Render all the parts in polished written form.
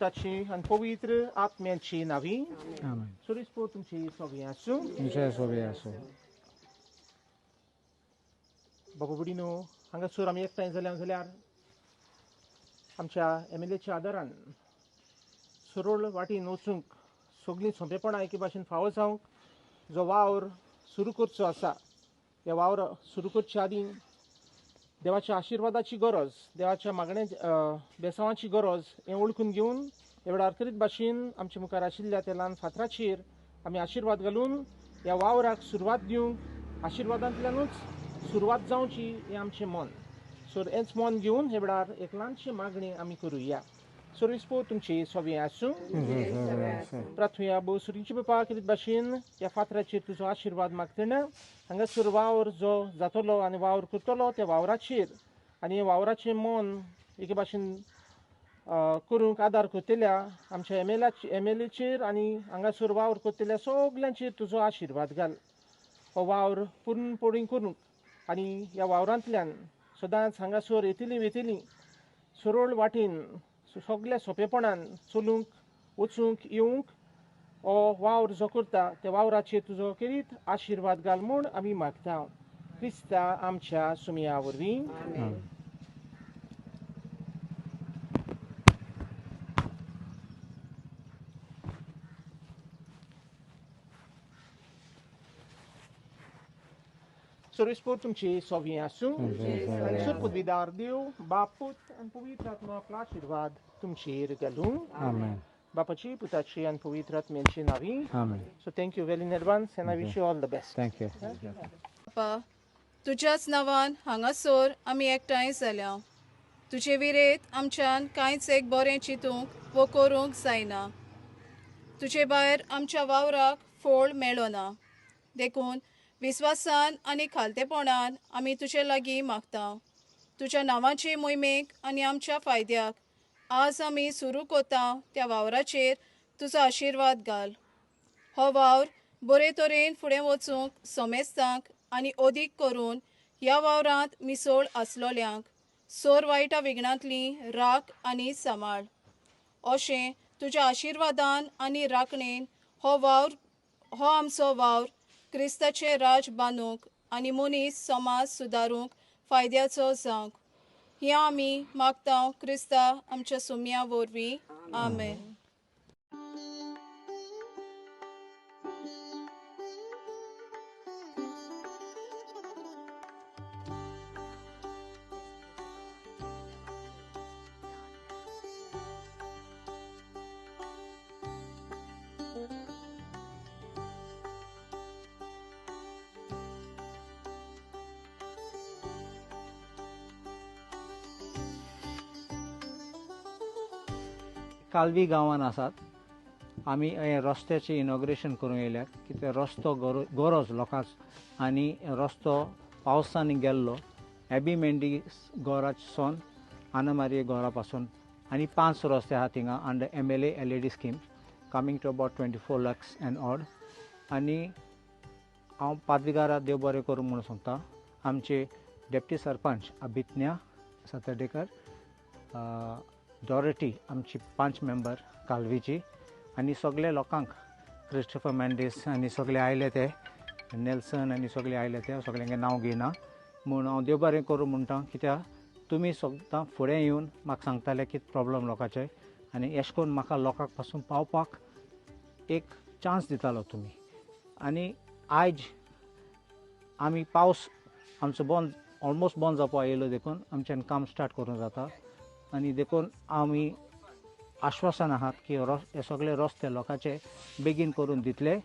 पुताची आणि पवित्र आत्म्याची नावी आमेन. सोरीसपो तुमची सोबी आसूं. तुमचे सोबे आसूं. बाबा बुडीनो हांगासर आमी एकठांय जाल्यार आमच्या MLAच्या आदारान सरळ वाटेन वचूंक सगळीं सोंपेपणां एके भाशेन फावो जावंक जो वावर सुरू करचो आसा ह्या वावर सुरू करचे आदीं देवाच्या आशिर्वादाची गरज देवाच्या मागण्या बेसांवाची गरज हें वळखून घेवन हे वेळार करीत भाशेन आमचे मुखार आशिल्ल्या त्या ल्हान फातराचेर आमी आशिर्वाद घालून ह्या वावराक सुरवात दिवंक आशिर्वादांतल्यानूच सुरवात जावची हें आमचें मन सो हेंच मन घेवन हे वेळार एक ल्हानशी मागणी आमी करुया. सोरीसपो तुमची सोबी आसूं. प्रार्थुया बोसुरीची बापा करीत भाशेन ह्या फातराचेर तुजो आशिर्वाद मागतना हांगासर वावर जो जातलो आनी वावर करतलो त्या वावराचेर आनी हे वावराचें मन एके भाशेन करूंक आदार करतल्या आमच्या MLAचेर आनी हांगासर वावर करतल्या सगल्यांचेर तुजो आशिर्वाद घाल. हो वावर पुरणपोळी करूंक आनी ह्या वावरांतल्यान सदांच हांगासर येतलीं वेतलीं सरळ वाटेन सगळ्या सोंपेपणान चलूंक वचूंक येवंक हो वावर जो करता त्या वावराचेर तुजो करीत आशिर्वाद घाल म्हूण आमी मागता क्रिस्ता आमच्या सुमया वरवीं. सोरीसपो तुमची सोबी आसूं. हांगासर पदवीदार देव बाप पूत आनी पवित्र आत्मा आपलो आशिर्वाद तुमचेर घालूं. आमेन. बापाची पुताची आनी पवित्र आत्म्याची नावी. आमेन. So thank you well in advance and I wish you all the best. Thank you. बापा तुज्याच नांवान हांगासर आमी एकठांय जाल्या तुजे विरेत आमच्यान कांयच एक बरें चिंतूंक वो करूंक जायना. तुजे भायर आमच्या वावराक फोळ मेळ्ळो ना देखून विस्वासान आनी खालतेपणान आमी तुजे लागीं मागता तुज्या नांवाचे मोहिमेक आनी आमच्या फायद्याक आज आमी सुरू कोता त्या वावराचेर तुजो आशिर्वाद घाल. हो वावर बरे तरेन फुडें वचूंक सोमेस्तांक आनी अदीक करून ह्या वावरांत मिसळ आसलोल्यांक सोर वायटा विघ्नांतली राख आनी सांबाळ अशें तुज्या आशिर्वादान आनी राखणेन हो आमचो वावर क्रिस्ताचें राज बांदूंक आनी मनीस समाज सुदारूंक फायद्याचो जावंक हें आमी मागता क्रिस्ता आमच्या सुमया वरवीं. आमेन. कालवी गांवांत आसात आमी हे रस्त्याचें इनॉग्रेशन करूंक येयल्यात कित्याक रस्तो गरज लोकांक आनी रस्तो पावसांनी गेल्लो एबी मेंडी घरासून आना मारिये घरा पासून आनी 5 रस्ते आहात थिंगा under MLA LED scheme coming to about 24 lakhs and odd. आनी हांव पाद्रीगारा देव बरें करूं म्हणून सांगता आमचे डेप्टी सरपंच अभिज्ञा सातर्डेकर डॉरेटी आमची 5 मेंबर कालवीची आनी सगळे लोकांक क्रिस्टोफर मेंडीस आनी सगळे आयले ते नेल्सन आनी सगळे आयले ते सगळ्यांचें नांव घेयना म्हूण हांव देव बरें करूं म्हणटा कित्याक तुमी सदां फुडें येवन म्हाका सांगताले कितें प्रॉब्लम लोकांचे आनी अशें करून म्हाका लोकांक पासून पावपाक एक चान्स दितालो तुमी. आनी आयज आमी पावस आमचो बंद ऑलमोस्ट बंद जावपाक येयलो देखून आमच्यान काम स्टार्ट करूंक जाता आनी देखून आमी आश्वासन आहात की हे सगळे रस्ते लोकांचे बेगीन करून दितले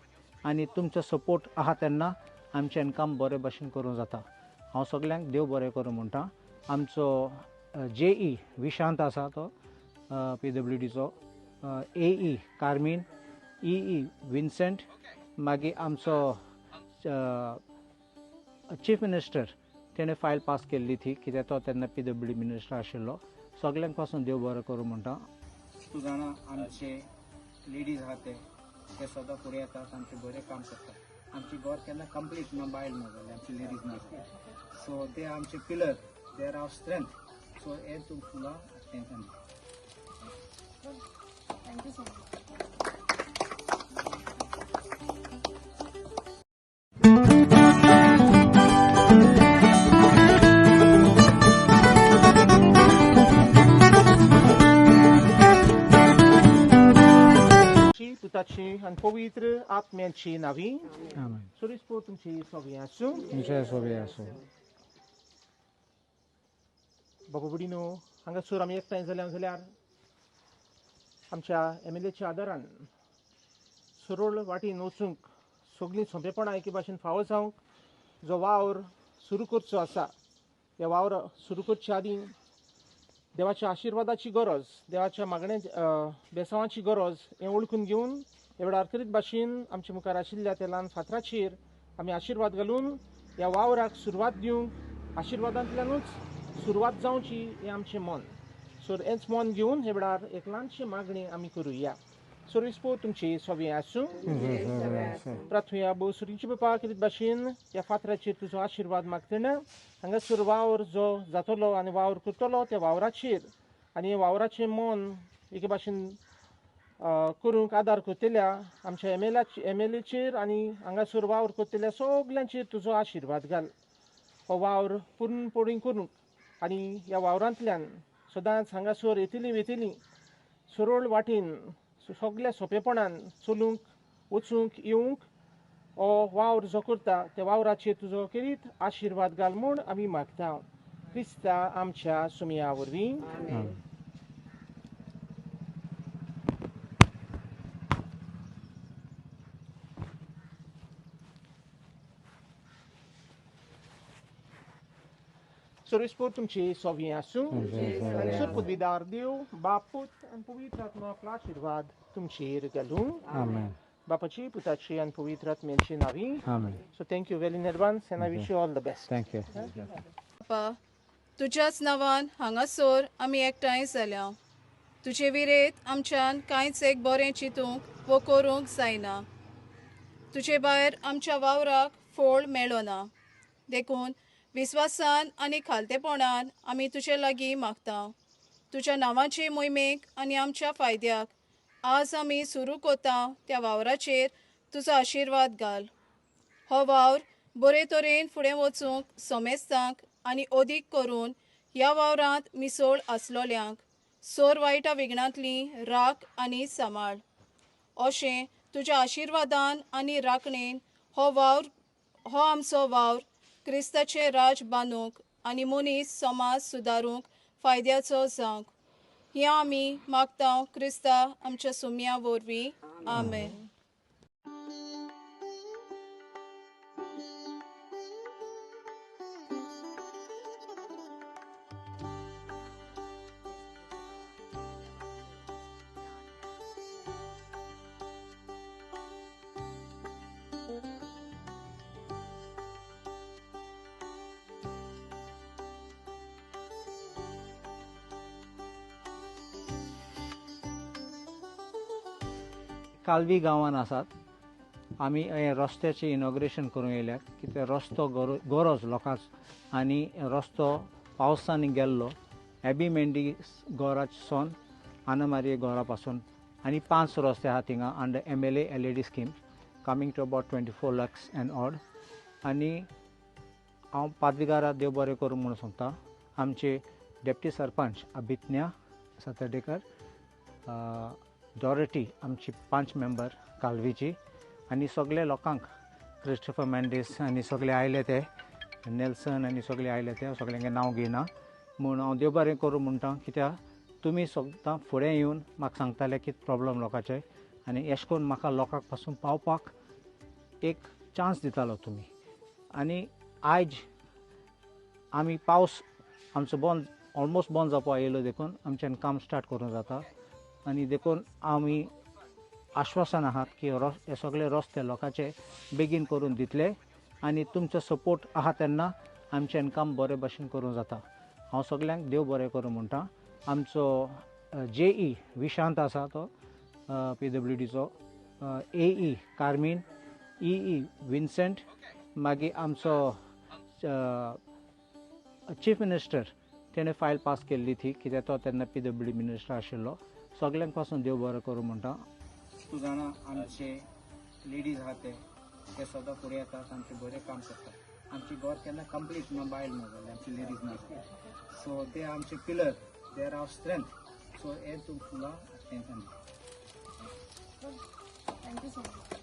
आनी तुमचो सपोर्ट आहा तेन्ना आमच्यान काम बरे भशेन करूंक जाता. हांव सगळ्यांक देव बरें करूं म्हणटा. आमचो JE विशांत आसा तो PWDचो AE कार्मीन EE विन्सेंट मागीर आमचो चीफ मिनिस्टर तेणें फायल पास केल्ली ती कित्याक तो तेन्ना PWD मिनिस्टर आशिल्लो. सगळ्यांक पासून देव बरें करूं म्हणटा. तूं जाणा आमचे लेडीज आहा ते सदां फुडें येतात आमचें बरें काम करतात. आमची घर केन्ना कंप्लीट ना बायल ना जाल्यार आमची लेडीज ना सो ते आमचे pillar they are our strength so हे तुमकां स्ट्रेंथ थँक्यू सो मच. पुताची आणि पवित्र आत्म्याची नावी आमेन. सुरिस्पो तुमची सगळी आसूं. तुमचे सोबे असो. भगवडीनो हांगासर आमी एकठांय जाल्यार आमच्या MLAच्या आदारान सरळ वाटेन वचूंक सगळीं सोंपेपणां एके भाशेन फावो जावंक जो वावर सुरू करचो आसा ह्या वावर सुरू करचे आदीं देवाच्या आशिर्वादाची गरज, देवाच्या मागण्या बेसांवाची गरज हें वळखून घेवन हे वेळार करीत भाशेन आमच्या मुखार आशिल्ल्या त्या ल्हान फातराचेर आमी आशिर्वाद घालून ह्या वावराक सुरवात दिवंक आशिर्वादांतल्यानूच सुरवात जावची हें आमचें मन. सो हेंच मन घेवन हे वेळार एक ल्हानशी मागणी आमी करुया. सो रिस्पो तुमची सोबी आसूं. प्रार्थुया बोसुरीची बापा करीत भाशेन ह्या फातराचेर तुजो आशिर्वाद मागतना हांगासर वावर जो जातलो आनी वावर करतलो त्या वावराचेर आनी ह्या वावराचें मन एके भाशेन करूंक आदार करतल्या आमच्या MLAचेर आनी हांगासर वावर करतल्या सगल्यांचेर तुजो आशिर्वाद घाल. हो वावर पुरणपोळी करूंक आनी ह्या वावरांतल्यान सदांच हांगासर येतलीं वेतलीं सरळ वाटेन सगळ्या सोंपेपणान चलूंक वचूंक येवंक हो वावर जो करता त्या वावराचेर तुजो करीत आशिर्वाद घाल म्हूण आमी मागता. क्रिस्ता आमच्या सुमया वरवीं. आमेन. Sorrispor तुमची सोबी आसूं. सर पदवीदार देव बाप पूत आनी पवित्र आत्मा आपलो आशिर्वाद तुमचेर घालूं. आमेन. बापाची पुताची आनी पवित्र आत्म्याची नावी. आमेन. So thank you well in advance and I wish you all the best. Thank you. बापा तुज्याच नांवान हांगासर आमी एकठांय जाल्या. तुजे विरेत आमच्यान कांयच एक बरें चिंतूंक वो करूंक जायना. तुजे भायर आमच्या वावराक फोळ मेळ्ळो ना. देखून विस्वासान आनी खालतेपणान आमी तुजे लागीं मागता. तुज्या नांवाचे मोहिमेक आनी आमच्या फायद्याक आज आमी सुरू कोता त्या वावराचेर तुजो आशिर्वाद घाल. हो वावर बरे तरेन फुडें वचूंक सोमेस्तांक आनी ओदीक करून ह्या वावरांत मिसळ आसलोल्यांक सोर वायटा विघ्नांतली राख आनी सांबाळ. अशें तुज्या आशिर्वादान आनी राखणेन हो आमचो वावर क्रिस्ताचें राज बांदूंक आनी मनीस समाज सुदारूंक फायद्याचो जावंक हें आमी मागता क्रिस्ता आमच्या सुमया वरवीं. आमेन. कालवी गांवांत आसात. आमी हे रस्त्याचें इनॉग्रेशन करूंक येयल्यात कित्याक रस्तो गरज लोकांक आनी रस्तो पावसांनी गेल्लो एबी मेंडी घरासून आना मारिये घरा पासून आनी 5 रस्ते आहात थिंगा under MLA LED scheme coming to about 24 lakhs and odd. आनी हांव पादवीगारा देव बरें करूं म्हणून सांगता. आमचे डेप्टी सरपंच अभिज्ञा सातर्डेकर, डॉरेटी आमची 5 मेंबर कालवीची आनी सगळे लोकांक क्रिस्टोफर मेंडीस आनी सगळे आयले ते नेल्सन आनी सगळे आयले ते सगळ्यांचें नांव घेयना म्हूण हांव देव बरें करूं म्हणटा. कित्याक तुमी सदां फुडें येवन म्हाका सांगताले कितें प्रॉब्लम लोकांचे आनी अशें करून म्हाका लोकांक पासून पावपाक एक चान्स दितालो तुमी. आनी आयज आमी पावस आमचो बंद ऑलमोस्ट बंद जावपाक येयलो देखून आमच्यान काम स्टार्ट करूंक जाता. आनी देखून आमी आश्वासन आहात की हे सगळे रस्ते लोकांचे बेगीन करून दितले आनी तुमचो सपोर्ट आहा तेन्ना आमच्यान काम बरे भाशेन करूंक जाता. हांव सगळ्यांक देव बरें करूं म्हणटा. आमचो JE विशांत आसा तो PWDचो, AE कार्मीन, EE विन्सेंट, मागीर आमचो चीफ मिनिस्टर तेणें फायल पास केल्ली ती कित्याक तो तेन्ना PWD मिनिस्टर आशिल्लो. सगळ्यांक पासून देव बरो करूं म्हणटा. तूं जाणा आमचे लेडीज आहा ते सदां फुडें येतात, आमचे बरें काम करतात. आमची घर केन्ना कंप्लीट ना बायल ना जाल्यार आमची लेडीज ना. सो ते आमचे pillar, they are our strength. So हे तुमकां टेन्शन. Thank you so much.